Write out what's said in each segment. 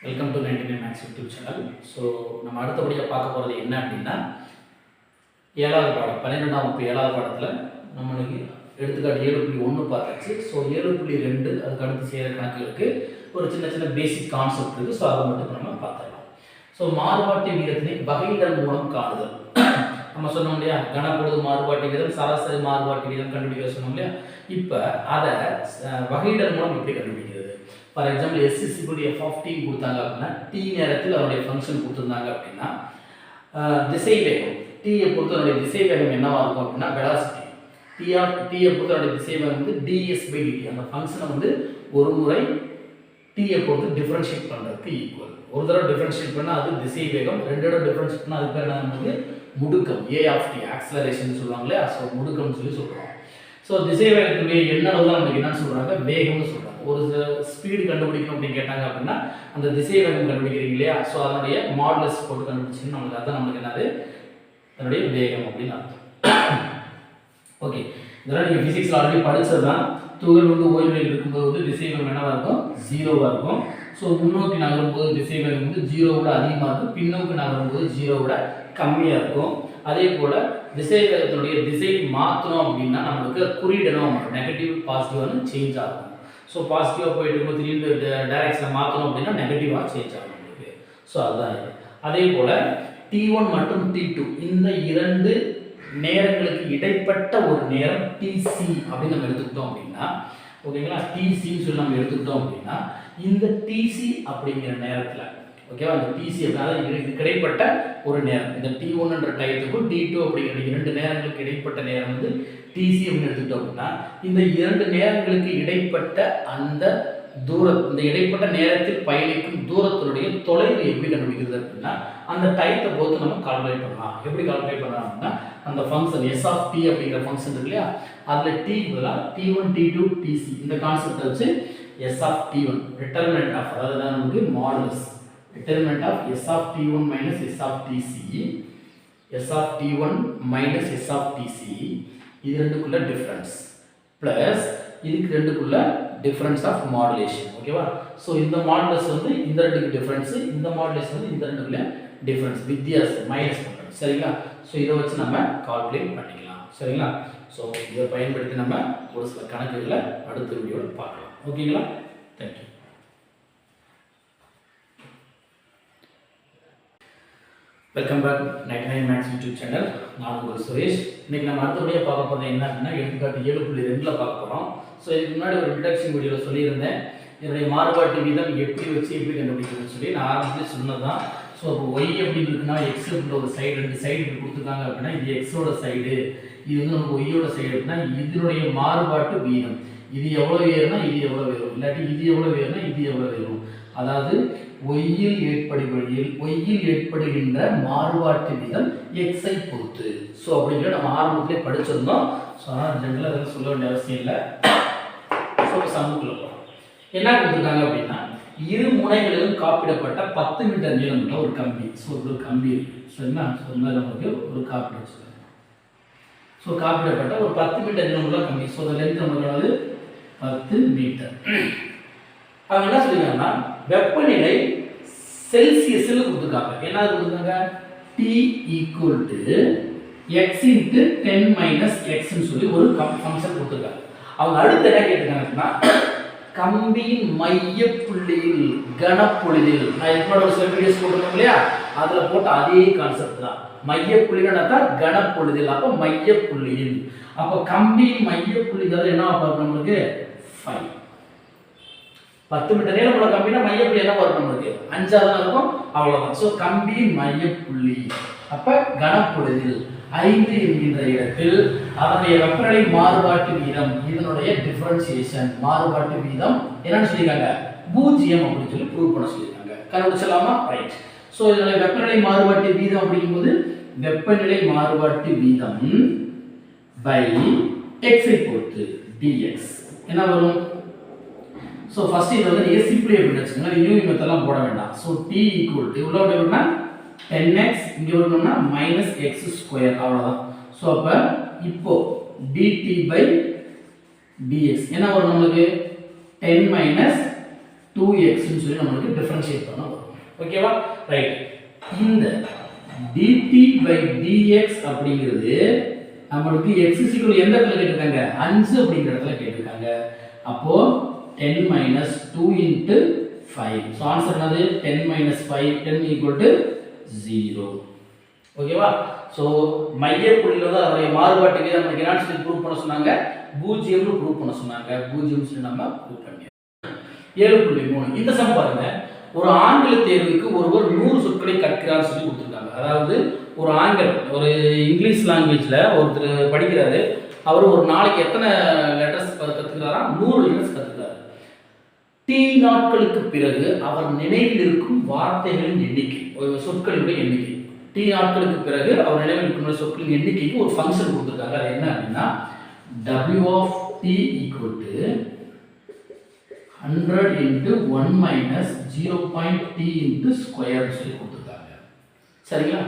Welcome to 99 Max YouTube channel. So நம்ம அடுத்தபடியாக பார்க்க போகிறது என்ன அப்படின்னா, 7வது பாடம் 12ஆம் வகுப்பு 7வது பாடத்தில் நம்மளுக்கு எடுத்துக்காட்டு 7.1 பார்த்தாச்சு. ஸோ 7.2 அதுக்கு அடுத்து செய்கிற கணக்குகளுக்கு ஒரு சின்ன சின்ன பேசிக் கான்செப்ட் இருக்குது. ஸோ அதை மட்டும் நம்ம பார்த்துடலாம். ஸோ மாறுபாட்டு வீதத்தினை வகையிடல் மூலம் காணுதல். நம்ம சொன்னோம் இல்லையா, கனப்பொழுது மாறுபாட்டு வீதம், சராசரி மாறுபாட்டு வீதம் கண்டுபிடிக்க சொன்னோம் இல்லையா. இப்போ அதை வகையிடல் மூலம் எப்படி கண்டுபிடிக்கிறது? For example s f of t கொடுத்தாங்க அப்படின்னா, t நேரத்தில் அதனுடைய ஃபங்க்ஷன் கொடுத்துருந்தாங்க அப்படின்னா, திசை வேகம் t பொறுத்து அதனுடைய திசை வேகம் என்னவா இருக்கும் அப்படின்னா வெலாசிட்டி t பொறுத்து அதனுடைய திசை வேகம் வந்து ds/dt. அந்த ஃபங்க்ஷனை வந்து ஒரு முறை t பொறுத்து டிஃபரன்ஷியேட் பண்ணுறதுக்கு ஈக்குவல். ஒரு தடவை டிஃபரன்ஷியேட் பண்ணால் அது திசை வேகம், ரெண்டு தடவை டிஃபரன்ஷியேட் பண்ணால் அது பேர் என்ன நமக்கு முடுக்கம், a of t ஆக்சலரேஷன் சொல்லுவாங்க இல்லையா. ஸோ முடுக்கம்னு சொல்கிறோம். ஸோ திசை வேகத்துடைய என்ன அளவு தான் நமக்கு என்னன்னு சொல்கிறாங்க, வேகம்னு சொல்கிறாங்க. ஒரு ஸ்பீடு கண்டுபிடிக்கணும் அப்படின்னு கேட்டாங்க அப்படின்னா அந்த திசை வேகம் கண்டுபிடிக்கிறீங்க இல்லையா. ஸோ அதனுடைய மாடுலஸ் போட்டு கண்டுபிடிச்சிங்கன்னா நம்மளுக்கு அதான் நம்மளுக்கு என்னது அதனுடைய வேகம் அப்படின்னு அர்த்தம். ஓகே, இதெல்லாம் நீங்கள் ஃபிசிக்ஸில் ஆல்ரெடி படித்தது தான். துகள் வந்து ஓய்வில் இருக்கும்போது வந்து திசை வேகம் என்னவாக இருக்கும், 0வாக இருக்கும். ஸோ முன்னோக்கி நகரும்போது திசை வேகம் வந்து 0விட அதிகமாக இருக்கும், பின்னோக்கி நகரும்போது 0விட கம்மியாக இருக்கும். அதே போல் திசை வேகத்தினுடைய திசையை மாற்றணும் அப்படின்னா நம்மளுக்கு குறியிடணும், நெகட்டிவ் பாசிட்டிவ்னு சேஞ்ச் ஆகும். ஸோ பாசிட்டிவாக போயிட்டு இருக்கும், திடீர்னு டைரக்ஷனை மாற்றணும் அப்படின்னா நெகட்டிவாக சேஞ்ச் ஆகும் நம்மளுக்கு. ஸோ அதுதான் இது. அதே போல் t1 மற்றும் t2 இந்த இரண்டு நேரங்களுக்கு இடைப்பட்ட ஒரு நேரம் tc அப்படின்னு நம்ம எடுத்துக்கிட்டோம் அப்படின்னா, ஓகேங்களா, tcன்னு சொல்லி நம்ம எடுத்துக்கிட்டோம் அப்படின்னா இந்த tc அப்படிங்கிற நேரத்தில், ஓகேவா, இந்த tc அப்படின்னா இது கிடைப்பட்ட ஒரு நேரம். இந்த t1என்ற டயத்துக்கும் t2 அப்படிங்கிற இரண்டு நேரங்களுக்கு இடைப்பட்ட நேரம் வந்து tc அப்படின்னு எடுத்துக்கிட்டோம் அப்படின்னா இந்த இரண்டு நேரங்களுக்கு இடைப்பட்ட அந்த இந்த இடைப்பட்ட நேரத்தில் பயணிக்கும் தூரத்தினுடைய தொலைவு எப்படி கண்டுபிடிக்கிறது அப்படின்னா அந்த டயத்தை பொறுத்து நம்ம கால்குலேட் பண்ணலாம். எப்படி கால்குலேட் பண்ணலாம் அப்படின்னா அந்த ஃபங்க்ஷன் s of t அப்படிங்கிற ஃபங்க்ஷன் இருக்கு இல்லையா, அதில் t பதிலாக t1 t2 tc இந்த கான்செப்டை வச்சு s of t1 determinant of, அதாவது நமக்கு modulus determinant of s of t1 minus s of tc, s of t1 minus s of tc இது ரெண்டுக்குள்ள டிஃபரன்ஸ் பிளஸ் இதுக்கு ரெண்டுக்குள்ள டிஃபரன்ஸ் ஆஃப் மாடுலேஷன். ஓகேவா, so இந்த modulus வந்து இந்த ரெண்டுக்கு டிஃபரன்ஸ், இந்த மாடுலேஷன் வந்து இந்த ரெண்டுக்குள்ள டிஃபரன்ஸ், வித்தியாசம் மைனஸ் பண்ணுறோம். சரிங்களா, ஸோ இதை வச்சு நம்ம கால்குலேட் பண்ணிக்கலாம். சரிங்களா, ஸோ இதை பயன்படுத்தி நம்ம ஒரு சில கணக்குகளை அடுத்த வீடியோவில் பார்க்கலாம். ஓகேங்களா, thank you. Welcome back 99 Max YouTube channel. நான் உங்கள் சுரேஷ். இன்றைக்கி நம்ம அடுத்தபடியாக பார்க்க போகிறது என்ன அப்படின்னா எடுத்துக்காட்டு 7.2 பார்க்க போகிறோம். ஸோ இதுக்கு முன்னாடி ஒரு இன்ட்ரடக்ஷன் வீடியோவில் சொல்லியிருந்தேன் என்னுடைய மாறுபாட்டு வீதம் எப்படி வச்சு எப்படி கண்டுபிடிக்கணும்னு சொல்லி நான் ஆரம்பத்தில் சொன்னது தான். ஸோ அப்போ ஒய் அப்படின்னு இருக்குன்னா எக்ஸ் அப்படின்ற ஒரு சைடு, ரெண்டு சைடு இப்படி கொடுத்துருக்காங்க அப்படின்னா இது எக்ஸோட சைடு, இது வந்து நமக்கு ஒய்யோட சைடு அப்படின்னா இதனுடைய மாறுபாட்டு வீதம் இது எவ்வளோ வேறுனா இது எவ்வளோ வேறும், இல்லாட்டி இது எவ்வளோ வேறுனா இது எவ்வளோ வேறும். அதாவது ஒய்யில் ஏற்படுகின்ற மாறுபாட்டு வீதம் எக்ஸை பொறுத்து. ஸோ அப்படிங்கிற நம்ம ஆரம்பத்திலே படிச்சிருந்தோம். ஸோ ஆனால் ஜென்ரலாக அதெல்லாம் சொல்ல வேண்டிய அவசியம் இல்லை. ஸோ சமூகத்தில் போகிறோம். என்ன கொடுத்துருக்காங்க அப்படின்னா இரு முனைகளிலும் காப்பிடப்பட்ட 10 மீட்டர் நீளமுள்ள ஒரு கம்பி. ஸோ ஒரு கம்பி இருக்கு. சரிங்களா, ஸோ இந்த நமக்கு ஒரு காப்பீடு வச்சுருக்காங்க. ஸோ காப்பிடப்பட்ட ஒரு 10 மீட்டர் நீளமுள்ள கம்பி. ஸோ அந்த லென்த் நமக்கு 10 மீட்டர். அவங்க என்ன சொல்லிருக்காங்கன்னா வெப்பநிலை செல்சியஸில் கொடுத்துருக்காங்க. என்ன கொடுத்துருக்காங்க, T equal to x into 10 - x சொல்லி ஒரு ஃபங்க்ஷன் கொடுத்துருக்காங்க. அவங்க அடுத்து என்ன கேட்டிருக்காங்கன்னா கம்பியின் மைய புள்ளியில் கனப்பொழுதில், நான் என்னோட ஒரு சில வீடியோஸ் போட்டிருக்கோம் இல்லையா, அதில் போட்ட அதே கான்செப்ட் தான். மைய புள்ளினா கனப்பொழுதில், அப்போ மைய புள்ளியில், அப்போ கம்பியின் மைய புள்ளிகள் என்ன பார்க்கணும் நம்மளுக்கு 5. 10 மீட்டர் நீளமுள்ள கம்பினா மையப்புள்ளி என்ன வரும் நம்மளுக்கு 5 தான் இருக்கும், அவ்வளவுதான். ஸோ கம்பியின் மையப்புள்ளி அப்ப கனப்பொழுதில் 5 என்கின்ற இடத்தில் அதனுடைய வெப்பநிலை மாறுபாட்டு வீதம் இதனுடைய டிஃபரன்சியேஷன் மாறுபாட்டு வீதம் என்னன்னு சொல்லியிருக்காங்க 0 அப்படின்னு சொல்லி ப்ரூவ் பண்ண சொல்லியிருக்காங்க. கண்டுபிடிச்சலாமா? ரைட். ஸோ இதனுடைய வெப்பநிலை மாறுபாட்டு வீதம் அப்படிங்கும்போது வெப்பநிலை மாறுபாட்டு வீதம் பை எக்ஸை பொறுத்து dx என்ன வரும்? ஸோ ஃபர்ஸ்ட் இது வந்து நீங்கள் சிம்பிளி அப்படின்னு வச்சுக்கோங்க, யூ மெத்தட்லாம் போட வேண்டாம். ஸோ டி ஈக்குவல் டு இவ்வளோ எப்படின்னா 10x இங்கே வரணும்னா -x², அவ்வளோதான். ஸோ அப்போ இப்போ dt பை dx என்ன வரும் நம்மளுக்கு 10 - 2x ன்னு சொல்லி நமக்கு டிஃபரன்ஷியேட் பண்ண வரும். ஓகேவா? ரைட். இந்த dt by dx அப்படிங்கிறது நமக்கு x எந்த இடத்துல கேட்டிருக்காங்க? 5 அப்படிங்கிற இடத்துல கேட்டிருக்காங்க. அப்போ 10 minus 2 into 5. ஸோ ஆன்சர் என்னது? 10 minus 5, 10 equal to 0. ஓகேவா? ஸோ மைய புள்ளியில் வந்து அதனுடைய மாறுபாட்டு வீதம் நமக்கு என்ன சொல்லி ப்ரூவ் பண்ண சொன்னாங்க? 0ன்னு ப்ரூவ் பண்ண சொன்னாங்க. 0 சொல்லி நம்ம ப்ரூவ் பண்ணியாச்சு. 7.3 இந்த சம் பாருங்க. ஒரு ஆங்கில தேர்வுக்கு ஒருவர் 100 சொற்களை கற்கிறார் சொல்லி கொடுத்துருக்காங்க. அதாவது ஒரு ஆங்கிலம், ஒரு இங்கிலீஷ் லாங்குவேஜ்ல ஒருத்தர் படிக்கிறாரு. அவர் ஒரு நாளைக்கு எத்தனை லெட்டர்ஸ் கற்றுக்கிறாரா? 100 லெட்டர்ஸ் கற்றுக்கிறாரு. T நாட்களுக்கு பிறகு அவர் நினைவில் இருக்கும் வார்த்தைகளின் எண்ணிக்கை, சொற்களின் எண்ணிக்கை. T நாட்களுக்கு பிறகு அவர் நினைவில் இருக்கும் சொற்களின் எண்ணிக்கைக்கு ஒரு ஃபங்க்ஷன் கொடுத்துருக்காங்க. அது என்ன அப்படின்னா W of T equal to 100 into 1 minus 0.t into square சொல்லி கொடுத்துருக்காங்க. சரிங்களா?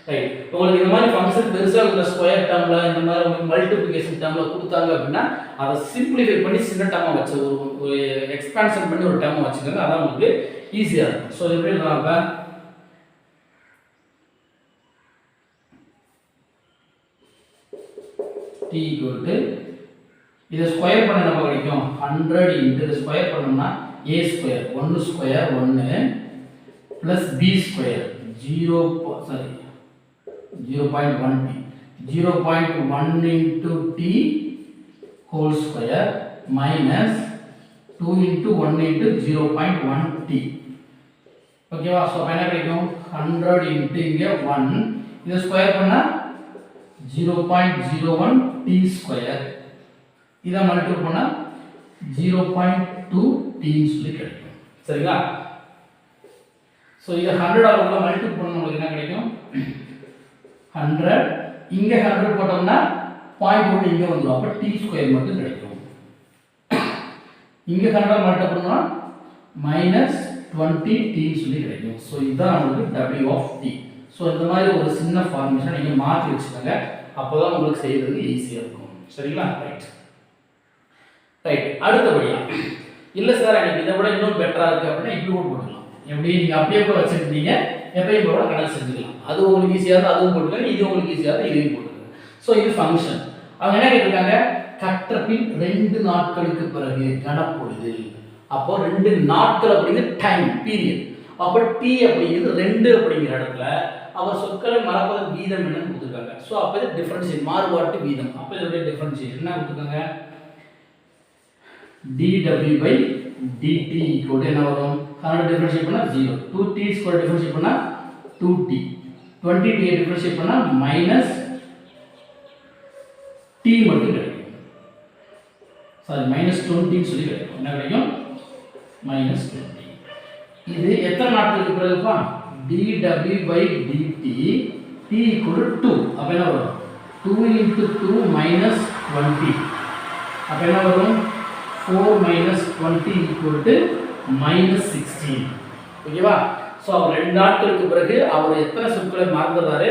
ரைட். உங்களுக்கு இந்த மாதிரி ஃபங்க்ஷன் பெருசாக இருக்கிற ஸ்கொயர் டேர்ம்ல இந்த மாதிரி மல்டிப்ளிகேஷன் டேர்ம்ல கொடுத்தாங்க அப்படின்னா அதை சிம்பிளிஃபை பண்ணி சின்ன டேர்மாக வச்சு ஒரு எக்ஸ்பான்ஷன் பண்ணி ஒரு டேர்மாக வச்சுக்கோங்க. அதான் உங்களுக்கு ஈஸியாக இருக்கும். ஸோ எப்படி எழுதலாம்? t equal to இதை ஸ்கொயர் பண்ண நம்ம கிடைக்கும் 100 into இதை ஸ்கொயர் பண்ணோம்னா a square 1 square 1 plus b square 0.1t 0.1 into t whole square minus 2 into 1 into 0.1t. ஓகேவா? ஸோ என்ன கிடைக்கும்? 100 into இங்கே 1 இதை ஸ்கொயர் பண்ணால் 0.01t ஸ்கொயர், இதை மல்டிபிள் பண்ணால் 0.2t சொல்லி கிடைக்கும். சரிங்களா? ஸோ இதை 100 ஆல் மல்டிபிள் பண்ண உங்களுக்கு என்ன கிடைக்கும்? 100 இங்கே 100 போட்டோம்னா பாயிண்ட் ஒன்று இங்கே வந்துடும். அப்போ t ஸ்கொயர் மட்டும் கிடைக்கும். இங்கே 100 மல்டிபிள் பண்ணால் -20t சொல்லி கிடைக்கும். ஸோ இதுதான் நம்மளுக்கு W of t. ஸோ இந்த மாதிரி ஒரு சின்ன ஃபார்மேஷன் நீங்கள் மாற்றி வச்சுக்கோங்க. அப்போ தான் உங்களுக்கு செய்யறதுக்கு ஈஸியாக இருக்கும். சரிங்களா? ரைட். ரைட். அடுத்தபடியாக இல்லை சார் எனக்கு இதை விட இன்னும் பெட்டராக இருக்குது அப்படின்னா இப்படி கூட போட்டுக்கலாம். எப்படி நீங்கள் அப்படியே கூட வச்சுருந்தீங்க எப்பயும் கூட கணக்கு செஞ்சுக்கலாம். அது உங்களுக்கு ஈஸியாக இருந்தால் அதுவும் போட்டுக்கோங்க, இது உங்களுக்கு ஈஸியாக இருந்தால் இதையும் போட்டுக்கோங்க. ஸோ இது ஃபங்க்ஷன். அவங்க என்ன கேட்டிருக்காங்க? கற்ற பின் 2 நாட்களுக்கு பிறகு கணப்பொழுது. அப்போ 2 நாட்கள் அப்படிங்கிறது டைம் பீரியட். அப்போ டி அப்படிங்கிறது 2 அப்படிங்கிற இடத்துல அவர் சொற்களை மறப்பதன் வீதம் என்னன்னு கொடுத்துருக்காங்க. ஸோ அப்போ இது டிஃபரன்ஷியேட் மாறுபாட்டு வீதம். அப்போ இதோடைய டிஃபரன்ஷியேட் என்ன கொடுத்துருக்காங்க? dw by dt equal என்ன வரும்? 100 டிஃபரன்ஷியேட் பண்ணா 0, 2t ஸ்கொயர் டிஃபரன்ஷியேட் பண்ணா 2t, 20t டிஃபரன்ஷியேட் பண்ணா மைனஸ் t மட்டும் கிடைக்கும். சாரி -20 சொல்லி கிடைக்கும். என்ன கிடைக்கும்? -20. இது எத்தனை நாட்களுக்கு பிறகுப்பா? dw by dt t equal to 2. அப்ப என்ன வரும்? 2 into 2 minus 20. அப்ப என்ன வரும்? 4 minus 20 equal to -16. ஓகேவா? ஸோ அவர் 2 நாட்களுக்கு பிறகு அவர் எத்தனை சொற்களை மறந்துறாரு?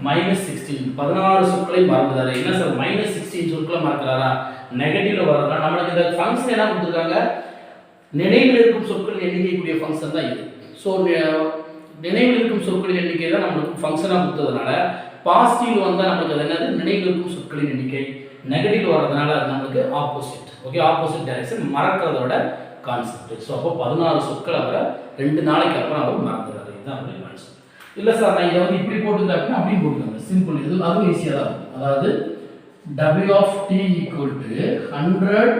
-16, 16 சொற்களை மறந்துறாரு. என்ன சார் -16 சொற்களை மறக்கிறாரா? நெகட்டிவ்ல வரதா? நம்மளுக்கு இந்த ஃபங்க்ஷன் என்ன கொடுத்துருக்காங்க? நினைவில் இருக்கும் சொற்களின் எண்ணிக்கைக்குரிய ஃபங்க்ஷன் தான் இது. ஸோ நினைவில் இருக்கும் சொற்களின் எண்ணிக்கை தான் நம்மளுக்கு ஃபங்க்ஷனாக கொடுத்ததுனால பாசிட்டிவ் வந்தால் நம்மளுக்கு அது என்னது? நினைவில் இருக்கும் சொற்களின் எண்ணிக்கை. நெகட்டிவ் வர்றதுனால அது நம்மளுக்கு ஆப்போசிட். ஓகே, ஆப்போசிட் டைரக்ஷன் மறக்கிறதோட கான்செப்ட். ஸோ அப்போ 16 சொற்கள் அவரை 2 நாளைக்கு அப்புறம் அவர் மறந்துடுறாரு. இதுதான் அவருடைய கான்செப்ட். இல்லை சார் நான் இதை வந்து இப்படி போட்டுருந்தேன் அப்படின்னா அப்படி போட்டுருங்க. சிம்பிள். இது அதுவும் ஈஸியாக தான் இருக்கும். அதாவது W of t equal to 100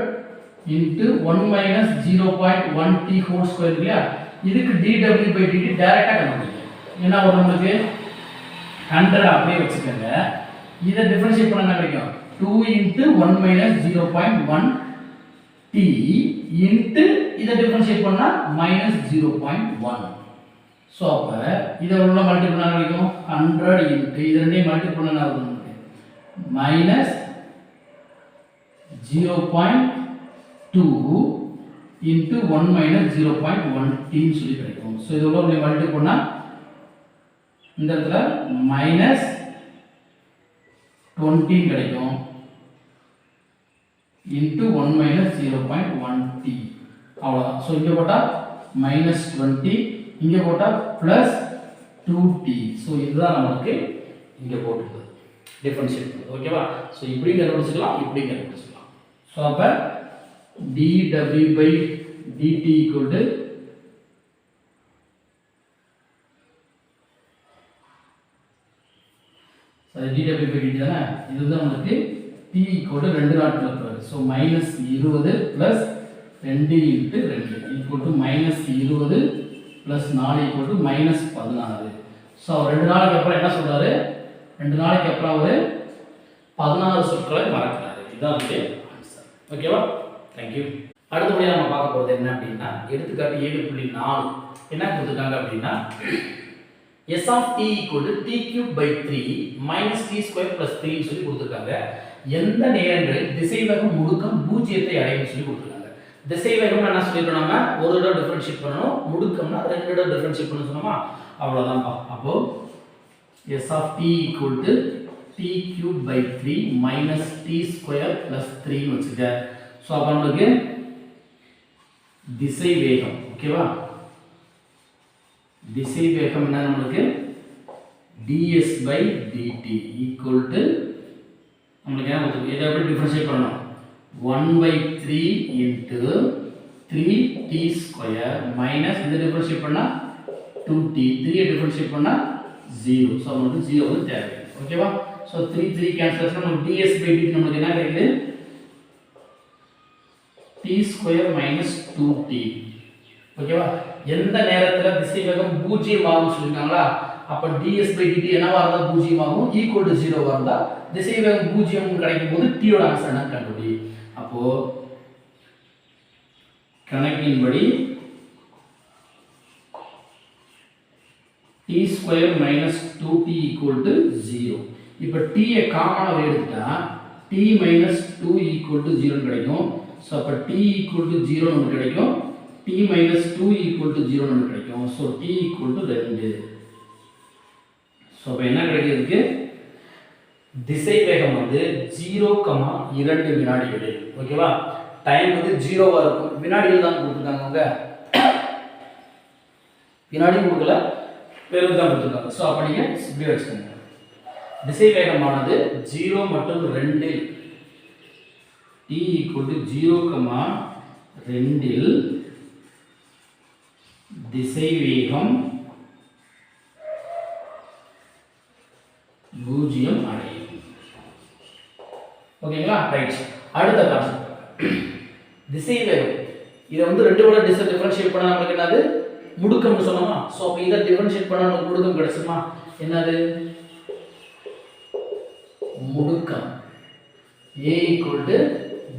into 1 minus 0.1t whole square இல்லையா? இதுக்கு dw by dt டைரக்டாக கண்டுபிடிங்க. ஏன்னா ஒரு நம்மளுக்கு 100 அப்படியே வச்சுக்கோங்க. இதை டிஃபரன்ஷியேட் பண்ண என்ன கிடைக்கும்? 2 into 1 minus 0.1t into இதை டிஃபரன்ஷியேட் பண்ணா -0.1. ஸோ அப்போ இதை உள்ள மல்டிபிள் பண்ண கிடைக்கும் 100 into இது ரெண்டையும் மல்டிபிள் பண்ண என்ன வரும்? -0.2 into 1 minus 0.1t சொல்லி கிடைக்கும். ஸோ இது உள்ள மல்டிபிள் பண்ணா இந்த இடத்துல -20 கிடைக்கும் into 1 minus 0.1t. அவ்வளோதான். ஸோ இங்கே போட்டால் மைனஸ் 20 இங்கே போட்டால் ப்ளஸ் 2t. ஸோ இதுதான் நமக்கு இங்கே போட்டுருக்குது டிஃபரன்ஷியேட். ஓகேவா? ஸோ இப்படி கண்டுபிடிச்சிக்கலாம், இப்படி கண்டுபிடிச்சிக்கலாம். ஸோ அப்போ dw by dt equal to dw by dt தானே, இதுதான் நமக்கு t equal to 2 நாட்கள் இருக்கிறது. So minus 20 plus 2 into 2 equal to minus 20 plus 4 equal to minus 16. So 2 நாளைக்கு அப்புறம் என்ன சொல்கிறாரு, 2 நாளைக்கு அப்புறம் அவர் 16 சொற்களை மறக்கிறாரு. இதுதான் வந்து ஆன்சர். ஓகேவா? தேங்க்யூ. அடுத்தபடியாக நம்ம பார்க்க போகிறது என்ன அப்படின்னா, எடுத்துக்காட்டு 7.4 என்ன கொடுத்துருக்காங்க அப்படின்னா, s of t equal to t cube by 3 minus t square plus 3 சொல்லி கொடுத்துருக்காங்க. எந்த நேரங்களில் திசைவேகம் முடுக்கம் பூஜ்ஜியத்தை அடையும் சொல்லி கொடுத்துருக்காங்க. திசைவேகம் என்ன சொல்லிருக்கோம், நம்ம ஒரு தடவை டிஃபரன்ஷியேட் பண்ணணும், முடுக்கம்னா 2 தடவை டிஃபரன்ஷியேட் பண்ணணும் சொன்னோமா, அவ்வளோதான். அப்போ s of t equal to t cube by 3 minus t square plus 3 வச்சுக்க. ஸோ அப்போ நம்மளுக்கு திசை வேகம், ஓகேவா, திசை வேகம் என்ன நம்மளுக்கு ds by dt equal to நம்மளுக்கு என்ன கொடுத்து இதை எப்படி டிஃபரன்ஷியேட் பண்ணணும், 1/3 into 3t square minus இந்த டிஃபரன்ஷியேட் பண்ணா 2t, 3 டிஃபரன்ஷியேட் பண்ணா 0. ஸோ நம்மளுக்கு 0 வந்து தேவை. ஓகேவா? ஸோ 3 கேன்சல் ஆச்சுன்னா நமக்கு ds by dt நம்மளுக்கு என்ன கிடைக்குது, t square minus 2t. ஓகேவா? எந்த நேரத்தில் திசைவேகம் பூஜ்ஜியம் ஆகும் சொல்லிருக்காங்களா, அப்போ ds by dt என்னவா இருந்தால் பூஜ்ஜியம் ஆகும், ஈக்குவல் டு 0 இருந்தால் திசைவேகம் பூஜ்ஜியம் கிடைக்கும் போது t யோட ஆன்சர் என்ன கண்டுபிடி. அப்போ கணக்கின்படி t square minus 2t equal to 0. இப்போ t ஐ காமனாக எடுத்துட்டா t minus 2 equal to 0 கிடைக்கும். ஸோ அப்போ t equal to 0 நமக்கு கிடைக்கும், t minus 2 equal to 0 நமக்கு கிடைக்கும். So t equal to 2. So அப்போ என்ன கிடைக்கிறதுக்கு, திசை வேகம் வந்து 0,2 வினாடிகளில். ஓகேவா? டைம் வந்து 0வா இருக்கும், வினாடிகள் தான் கொடுத்துருக்காங்க, அவங்க வினாடி கொடுக்கல, வெறும் தான் கொடுத்துருக்காங்க. ஸோ அப்போ நீங்கள் இப்படி வச்சுக்கோங்க, திசை வேகமானது 0 மற்றும் 2 t equal to 0,2 திசை வேகம் 0 அடையும். ஓகேங்களா? ரைட். அடுத்த கான்செப்ட் திசை வேகம். இதை வந்து 2 விட டிஃபரன்ஷியேட் பண்ணா நமக்கு என்னது, முடுக்கம்னு சொன்னோமா. ஸோ அப்போ இதை டிஃபரன்ஷியேட் பண்ணா நமக்கு முடுக்கம் கிடைச்சுமா, என்னது முடுக்கம் a equal to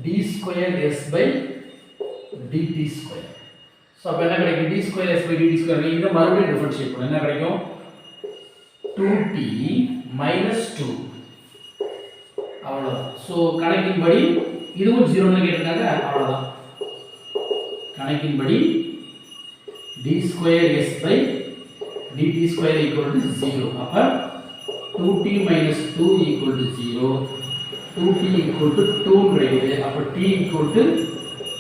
d square s by dt square. So அப்போ என்ன கிடைக்கும், d square s by dt square. இதை மறுபடியும் டிஃபரன்ஷியேட் பண்ண என்ன கிடைக்கும், 2t minus 2. அவ்வளோதான். ஸோ கணக்கின்படி இதுவும் 0ன்னு கேட்டிருக்காங்க, அவ்வளோதான். கணக்கின்படி d square s by dt square equal to 0. அப்போ 2t minus 2 equal to 0, 2t equal to 2 கிடைக்குது. அப்போ t equal to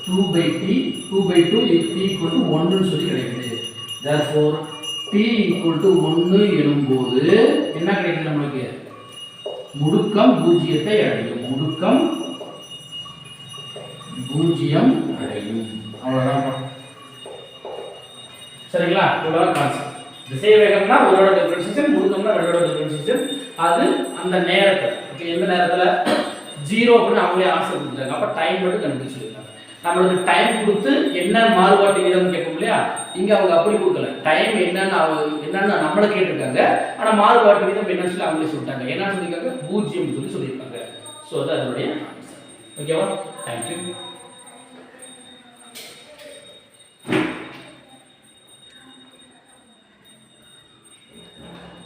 2/t, 2/2 t equal to 1 சொல்லி கிடைக்குது. therefore t equal to 1 எனும்போது என்ன கிடைக்குது நமக்கு, முடுக்கம் பூஜ்ஜியத்தை அடையும், முடுக்கம் பூஜ்ஜியம் அடையும். அவ்வளோதான். சரிங்களா? இவ்வளோதான் கான்செப்ட். திசை வேகம்னா ஒரோட டிஃபரன்ஷியேஷன், முடுக்கம்னா 2 டிஃபரன்ஷியேஷன். அது அந்த நேரத்தில், ஓகே, எந்த நேரத்தில் 0 அப்படின்னு அவங்களே ஆன்சர் கொடுத்துருக்காங்க. அப்போ டைம் மட்டும் கண்டுபிடிச்சு சொல்லியிருக்காங்க. நம்மளுக்கு டைம் கொடுத்து என்ன மாறுபாட்டு வீதம் கேட்போம் இல்லையா, இங்கே அவங்க அப்படி கொடுக்கல. டைம் என்னன்னு நம்மளை கேட்டிருக்காங்க, ஆனால் மாறுபாட்டு வீதம் என்னன்னு சொல்லி அவங்களே சொல்லிட்டாங்க. என்னன்னு சொல்லியிருக்காங்க, 0 சொல்லி சொல்லியிருக்காங்க. ஸோ அது அதனுடைய ஆன்சர். ஓகேவா? தேங்க்யூ.